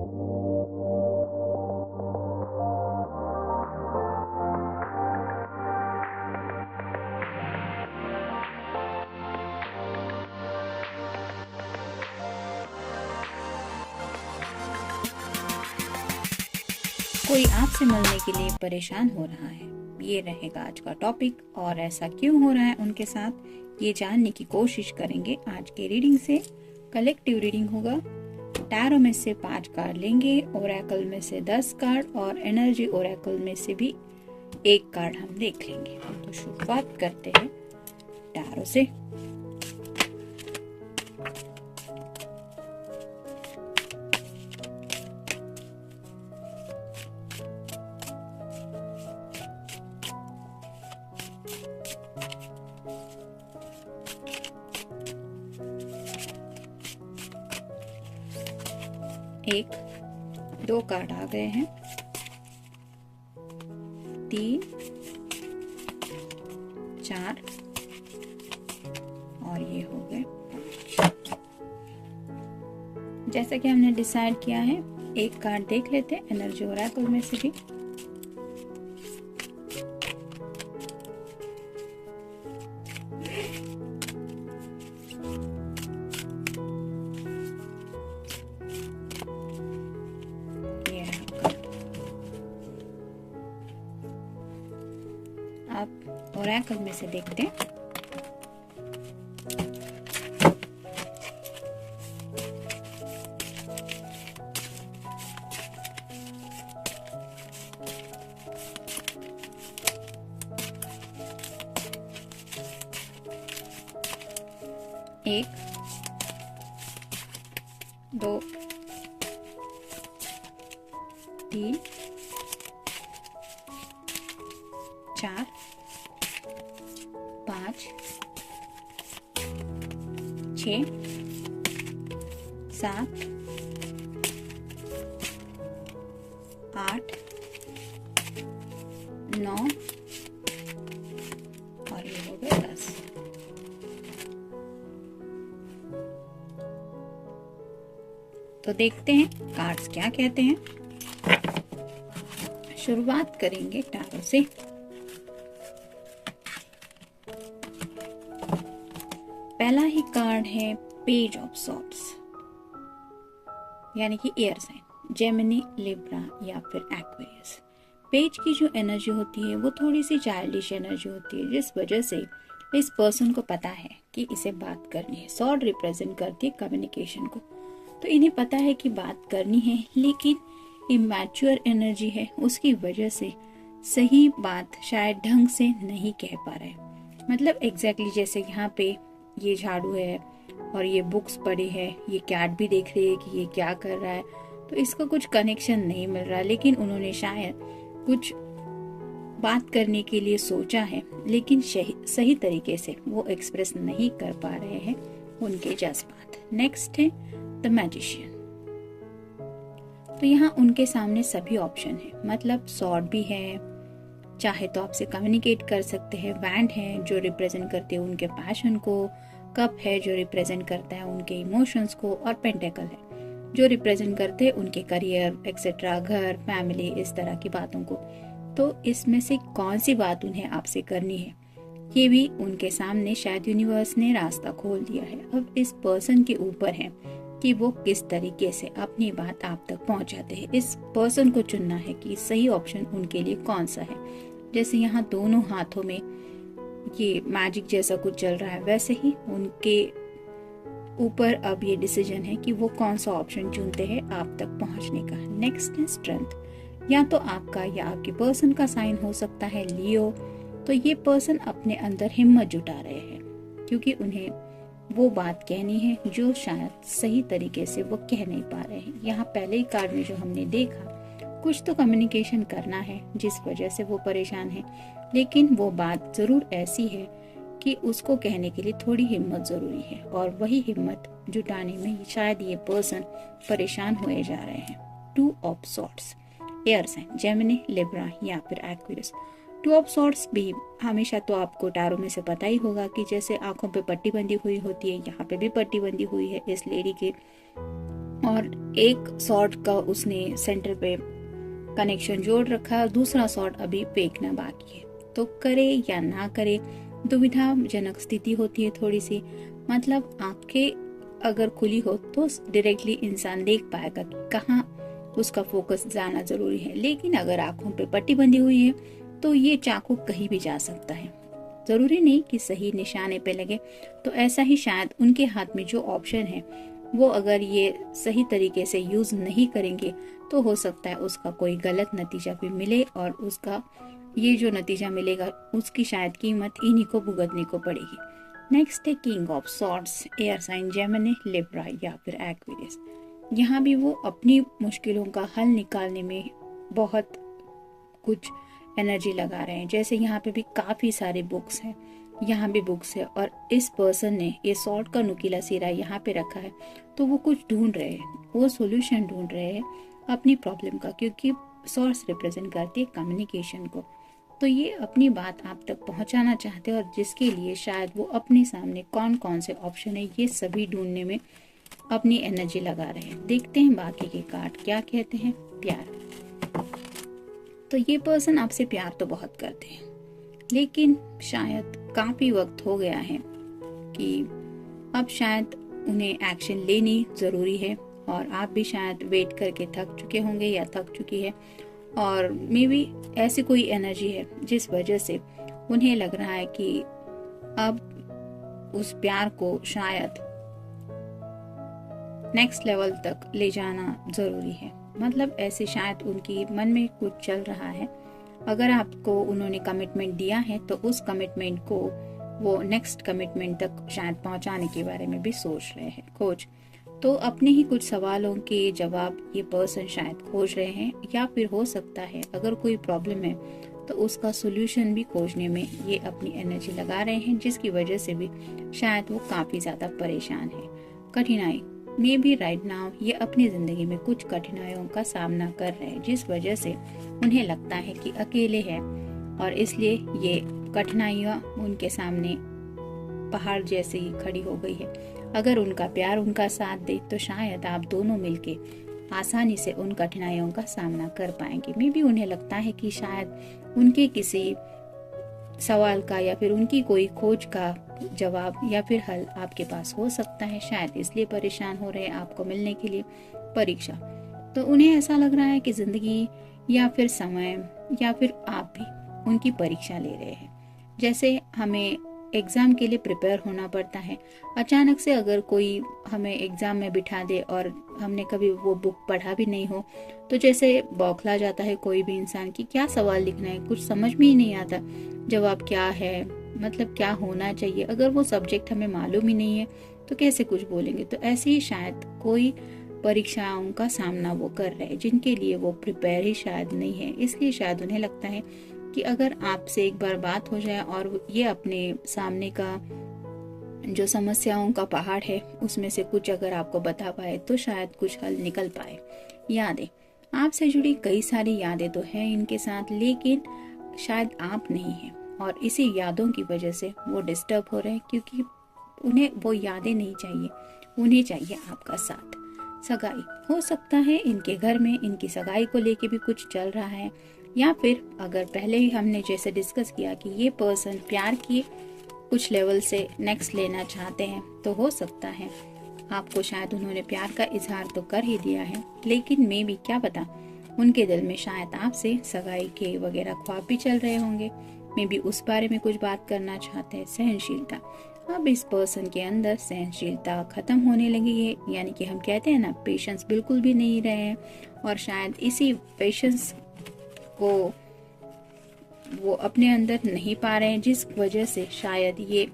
कोई आपसे मिलने के लिए परेशान हो रहा है, ये रहेगा आज का टॉपिक। और ऐसा क्यों हो रहा है उनके साथ, ये जानने की कोशिश करेंगे आज के रीडिंग से। कलेक्टिव रीडिंग होगा। टैरो में से 5 कार्ड लेंगे, ओरेकल में से 10 कार्ड और एनर्जी ओरेकल में से भी 1 कार्ड हम देख लेंगे। तो शुरुआत करते हैं टैरो से। एक, 2 कार्ड आ गए हैं, 3, 4 और ये हो गए 5। जैसा कि हमने डिसाइड किया है, 1 कार्ड देख लेते हैं एनर्जी ओरेकल में से भी। आप ओरेकल में से देखते हैं। एक, 2, 3, 4, 5, 6, 7, 8, 9 और ये हो गए 10। तो देखते हैं कार्ड्स क्या कहते हैं। शुरुआत करेंगे टैरो से। पहला ही कार्ड है पेज ऑफ सॉर्ड्स, यानी कि एयर साइन, जेमिनी, लिब्रा या फिर एक्वेरियस। पेज की जो एनर्जी होती है वो थोड़ी सी चाइल्डिश एनर्जी होती है, जिस वजह से इस पर्सन को पता है कि इसे बात करनी है। सॉर्ड रिप्रेजेंट करती है कम्युनिकेशन को, तो इन्हें पता है कि बात करनी है, लेकिन इमैच्योर एनर्जी है, उसकी वजह से सही बात शायद ढंग से नहीं कह पा रहे। मतलब एग्जैक्टली जैसे यहाँ पे ये झाड़ू है और ये बुक्स पड़ी है, ये कैट भी देख रही है कि ये क्या कर रहा है, तो इसका कुछ कनेक्शन नहीं मिल रहा। लेकिन उन्होंने शायद कुछ बात करने के लिए सोचा है, लेकिन सही तरीके से वो एक्सप्रेस नहीं कर पा रहे हैं उनके जज्बात। नेक्स्ट है द मैजिशियन। तो यहाँ उनके सामने सभी ऑप्शन है, मतलब सॉर्ड भी है, चाहे तो आपसे कम्युनिकेट कर सकते हैं, वैंड है जो रिप्रेजेंट करते हैं उनके पैशन को, कप है जो रिप्रेजेंट करता है उनके इमोशंस को, और पेंटेकल है जो रिप्रेजेंट करते हैं उनके करियर एक्सेट्रा, घर, फैमिली, इस तरह की बातों को। तो इसमें से कौन सी बात उन्हें आपसे करनी है, ये भी उनके सामने शायद यूनिवर्स ने रास्ता खोल दिया है। अब इस पर्सन के ऊपर है कि वो किस तरीके से अपनी बात आप तक पहुंचाते हैं। इस पर्सन को चुनना है कि सही ऑप्शन उनके लिए कौन सा है। जैसे यहाँ दोनों हाथों में ये मैजिक जैसा कुछ चल रहा है, वैसे ही उनके ऊपर अब ये डिसीजन है कि वो कौन सा ऑप्शन चुनते हैं आप तक पहुंचने का। नेक्स्ट है स्ट्रेंथ। या तो आपका या आपके पर्सन का साइन हो सकता है लियो। तो ये पर्सन अपने अंदर हिम्मत जुटा रहे हैं, क्योंकि उन्हें वो बात कहनी है जो शायद सही तरीके से वो कह नहीं पा रहे हैं। यहाँ पहले ही कार्ड में जो हमने देखा, कुछ तो कम्युनिकेशन करना है जिस वजह से वो परेशान है, लेकिन वो बात जरूर ऐसी है कि उसको कहने के लिए थोड़ी हिम्मत जरूरी है, और वही हिम्मत जुटाने में शायद ये पर्सन परेशान हुए जा रहे हैं। 2 of swords, air sign, Gemini, Libra या फिर एक्वेरियस। 2 ऑफ सॉर्ड्स भी हमेशा तो आपको टैरो में से पता ही होगा कि जैसे आंखों पे पट्टी बंधी हुई होती है, यहाँ पे भी पट्टी बंधी हुई है इस लेडी के और एक सॉर्ट का उसने सेंटर पे कनेक्शन जोड़ रखा है, दूसरा सॉर्ट अभी फेंकना बाकी है। तो करे या ना करे, दुविधाजनक स्थिति होती है थोड़ी सी। मतलब आंखें अगर खुली हो तो डायरेक्टली इंसान देख पाएगा कि कहाँ उसका फोकस जाना जरूरी है, लेकिन अगर आंखों पे पट्टी बंधी हुई है तो ये चाकू कहीं भी जा सकता है, जरूरी नहीं कि सही निशाने पे लगे। तो ऐसा ही शायद उनके हाथ में जो ऑप्शन है वो अगर ये सही तरीके से यूज नहीं करेंगे तो हो सकता है उसका कोई गलत नतीजा भी मिले, और उसका ये जो नतीजा मिलेगा उसकी शायद कीमत इन्हीं को भुगतने को पड़ेगी। नेक्स्ट है king of swords, air sign Gemini, Libra या फिर एक्वेरियस। यहाँ भी वो अपनी मुश्किलों का हल निकालने में बहुत कुछ एनर्जी लगा रहे हैं। जैसे यहाँ पे भी काफी सारे बुक्स हैं, यहाँ भी बुक्स है, और इस पर्सन ने ये सॉर्ट का नुकीला सिरा यहाँ पे रखा है, तो वो कुछ ढूंढ रहे हैं, वो सॉल्यूशन ढूंढ रहे हैं अपनी प्रॉब्लम का, क्योंकि सॉर्ट्स रिप्रेजेंट करती है कम्युनिकेशन को। तो ये अपनी बात आप तक पहुंचाना चाहते हैं, और जिसके लिए शायद वो अपने सामने कौन कौन से ऑप्शन है ये सभी ढूंढने में अपनी एनर्जी लगा रहे हैं। देखते हैं बाकी के कार्ड क्या कहते हैं। प्यार, तो ये पर्सन आपसे प्यार तो बहुत करते हैं, लेकिन शायद काफी वक्त हो गया है कि अब शायद उन्हें एक्शन लेनी जरूरी है, और आप भी शायद वेट करके थक चुके होंगे या थक चुकी है, और मे बी ऐसी कोई एनर्जी है जिस वजह से उन्हें लग रहा है कि अब उस प्यार को शायद नेक्स्ट लेवल तक ले जाना जरूरी है। मतलब ऐसे शायद उनकी मन में कुछ चल रहा है। अगर आपको उन्होंने कमिटमेंट दिया है तो उस कमिटमेंट को वो नेक्स्ट कमिटमेंट तक शायद पहुंचाने के बारे में भी सोच रहे हैं, खोज। तो अपने ही कुछ सवालों के जवाब ये पर्सन शायद खोज रहे हैं, या फिर हो सकता है अगर कोई प्रॉब्लम है तो उसका सोल्यूशन भी खोजने में ये अपनी एनर्जी लगा रहे हैं, जिसकी वजह से भी शायद वो काफी ज्यादा परेशान है। कठिनाई में भी राइट नाउ ये अपनी जिंदगी में कुछ कठिनाइयों का सामना कर रहे हैं, जिस वजह से उन्हें लगता है कि अकेले है, और इसलिए ये कठिनाइयां उनके सामने पहाड़ जैसे ही खड़ी हो गई है। अगर उनका प्यार उनका साथ दे तो शायद आप दोनों मिलके आसानी से उन कठिनाइयों का सामना कर पाएंगे। मे भी उन्हें लगता है कि शायद उनके किसी सवाल का या फिर उनकी कोई खोज का जवाब या फिर हल आपके पास हो सकता है, शायद इसलिए परेशान हो रहे हैं आपको मिलने के लिए। परीक्षा, तो उन्हें ऐसा लग रहा है कि जिंदगी या फिर समय या फिर आप भी उनकी परीक्षा ले रहे हैं। जैसे हमें एग्जाम के लिए प्रिपेयर होना पड़ता है, अचानक से अगर कोई हमें एग्जाम में बिठा दे और हमने कभी वो बुक पढ़ा भी नहीं हो, तो जैसे बौखला जाता है कोई भी इंसान कि क्या सवाल लिखना है, कुछ समझ में ही नहीं आता जवाब क्या है, मतलब क्या होना चाहिए। अगर वो सब्जेक्ट हमें मालूम ही नहीं है तो कैसे कुछ बोलेंगे। तो ऐसे ही शायद कोई परीक्षाओं का सामना वो कर रहे हैं जिनके लिए वो प्रिपेयर ही शायद नहीं है। इसलिए शायद उन्हें लगता है कि अगर आपसे एक बार बात हो जाए और ये अपने सामने का जो समस्याओं का पहाड़ है उसमें से कुछ अगर आपको बता पाए तो शायद कुछ हल निकल पाए। यादें, आपसे जुड़ी कई सारी यादें तो हैं इनके साथ, लेकिन शायद आप नहीं हैं, और इसी यादों की वजह से वो डिस्टर्ब हो रहे हैं, क्योंकि उन्हें वो यादें नहीं चाहिए, उन्हें चाहिए आपका साथ। सगाई, हो सकता है इनके घर में इनकी सगाई को लेके भी कुछ चल रहा है, या फिर अगर पहले ही हमने जैसे डिस्कस किया कि ये पर्सन प्यार की कुछ लेवल से नेक्स्ट लेना चाहते हैं, तो हो सकता है आपको शायद उन्होंने प्यार का इजहार तो कर ही दिया है, लेकिन मे भी क्या पता उनके दिल में शायद आपसे सगाई के वगैरह ख्वाब भी चल रहे होंगे, मे भी उस बारे में कुछ बात करना चाहते हैं। सहनशीलता, अब इस पर्सन के अंदर सहनशीलता खत्म होने लगी है, यानी कि हम कहते हैं ना पेशेंस बिल्कुल भी नहीं रहे हैं, और शायद इसी पेशेंस को वो अपने अंदर नहीं पा रहे हैं, जिस वजह से शायद ये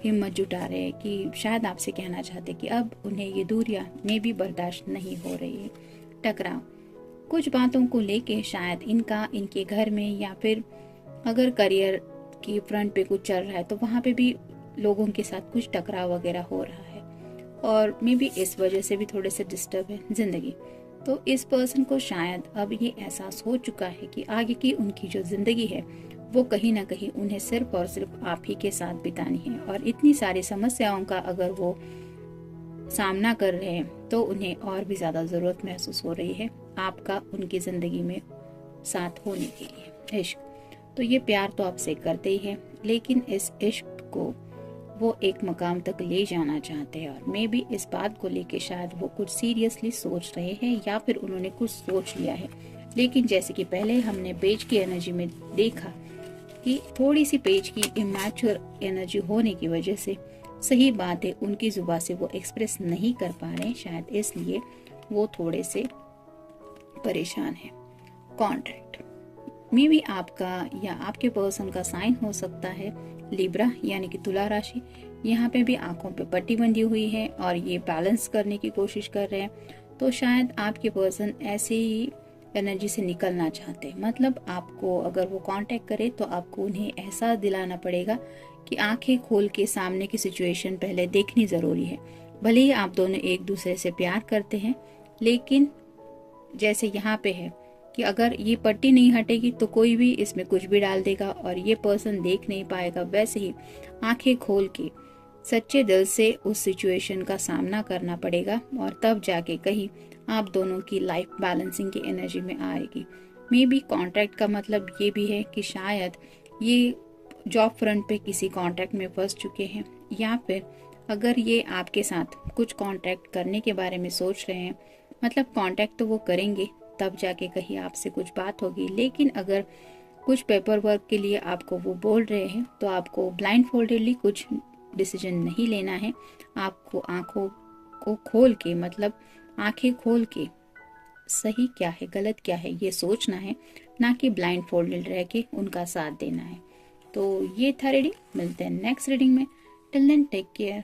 हिम्मत जुटा रहे हैं कि शायद आपसे कहना चाहते कि अब उन्हें ये दूरियां में भी बर्दाश्त नहीं हो रही है। टकराव, कुछ बातों को लेके शायद इनका इनके घर में या फिर अगर करियर की फ्रंट पे कुछ चल रहा है तो वहाँ पे भी लोगों के साथ कुछ टकराव वगैरह हो रहा है, और मे भी इस वजह से भी थोड़े से डिस्टर्ब है जिंदगी। तो इस पर्सन को शायद अब ये एहसास हो चुका है कि आगे की उनकी जो जिंदगी है वो कहीं ना कहीं उन्हें सिर्फ और सिर्फ आप ही के साथ बितानी है, और इतनी सारी समस्याओं का अगर वो सामना कर रहे हैं तो उन्हें और भी ज़्यादा ज़रूरत महसूस हो रही है आपका उनकी ज़िंदगी में साथ होने के लिए। इश्क, तो ये प्यार तो आपसे करते ही है, लेकिन इस इश्क को वो एक मकाम तक ले जाना चाहते हैं और मे भी इस बात को लेके शायद वो कुछ सीरियसली सोच रहे हैं या फिर उन्होंने कुछ सोच लिया है। लेकिन जैसे कि पहले हमने पेज की एनर्जी में देखा कि थोड़ी सी पेज की इमैच्योर एनर्जी होने की वजह से सही बात है उनकी जुबान से वो एक्सप्रेस नहीं कर पा रहे हैं, शायद इसलिए वो थोड़े से परेशान है। कॉन्ट्रैक्ट में भी आपका या आपके पर्सन का साइन हो सकता है लिब्रा यानी कि तुला राशि। यहाँ पे भी आंखों पे पट्टी बंधी हुई है और ये बैलेंस करने की कोशिश कर रहे हैं। तो शायद आपके पर्सन ऐसे ही एनर्जी से निकलना चाहते हैं। मतलब आपको अगर वो कांटेक्ट करे तो आपको उन्हें एहसास दिलाना पड़ेगा कि आंखें खोल के सामने की सिचुएशन पहले देखनी ज़रूरी है। भले ही आप दोनों एक दूसरे से प्यार करते हैं, लेकिन जैसे यहाँ पे है कि अगर ये पट्टी नहीं हटेगी तो कोई भी इसमें कुछ भी डाल देगा और ये पर्सन देख नहीं पाएगा। वैसे ही आंखें खोल के सच्चे दिल से उस सिचुएशन का सामना करना पड़ेगा और तब जाके कहीं आप दोनों की लाइफ बैलेंसिंग की एनर्जी में आएगी। मे बी कॉन्ट्रैक्ट का मतलब ये भी है कि शायद ये जॉब फ्रंट पे किसी कॉन्ट्रैक्ट में फंस चुके हैं, या फिर अगर ये आपके साथ कुछ कॉन्ट्रैक्ट करने के बारे में सोच रहे हैं, मतलब कॉन्ट्रैक्ट तो वो करेंगे तब जाके कहीं आपसे कुछ बात होगी। लेकिन अगर कुछ पेपर वर्क के लिए आपको वो बोल रहे हैं तो आपको ब्लाइंड फोल्डेडली कुछ डिसीजन नहीं लेना है। आपको आंखों को खोल के, मतलब आंखें खोल के सही क्या है गलत क्या है ये सोचना है, ना कि ब्लाइंड फोल्डेड रह के उनका साथ देना है। तो ये था रीडिंग। मिलते हैं नेक्स्ट रीडिंग में। Till then take care.